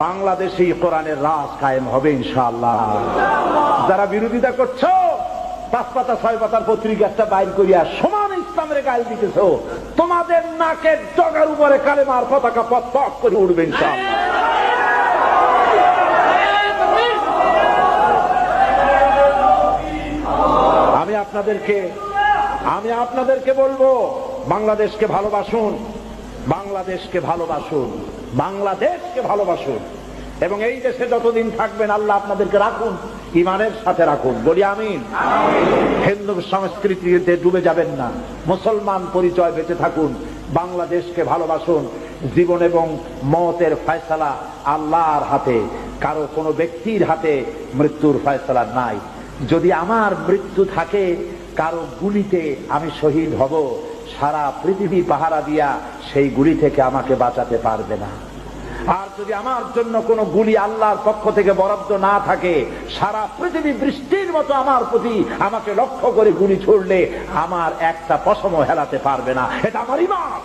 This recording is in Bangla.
বাংলাদেশে কোরআনের রাজ কায়েম হবে ইনশাআল্লাহ। যারা বিরোধিতা করছো, 5 পাতা 6 পাতার পত্রিকা একটা বাইর করিয়া সমান ইসলামের গায়ে দিতেছ, তোমাদের নাকের ডগার উপরে কালেমার পতাকা পথ পথ করে উঠবে ইনশাআল্লাহ। আমি আপনাদেরকে বলবো, বাংলাদেশকে ভালোবাসুন, বাংলাদেশকে ভালোবাসুন, বাংলাদেশকে ভালোবাসুন। এবং এই দেশে যতদিন থাকবেন আল্লাহ আপনাদেরকে রাখুন, ইমানের সাথে রাখুন। বলি আমিন। হিন্দু সংস্কৃতিতে ডুবে যাবেন না, মুসলমান পরিচয় বেঁচে থাকুন, বাংলাদেশকে ভালোবাসুন। জীবন এবং মওতের ফয়সালা আল্লাহর হাতে, কারো কোনো ব্যক্তির হাতে মৃত্যুর ফয়সালা নাই। যদি আমার মৃত্যু থাকে, কারো গুলিতে আমি শহীদ হব, সারা পৃথিবী পাহারা দিয়া সেই গুলি থেকে আমাকে বাঁচাতে পারবে না। আর যদি আমার জন্য কোনো গুলি আল্লাহর পক্ষ থেকে বরাদ্দ না থাকে, সারা পৃথিবী বৃষ্টির মতো আমার প্রতি আমাকে লক্ষ্য করে গুলি ছুড়লে আমার একটা পশমও হেলাতে পারবে না। এটা আমার ঈমান।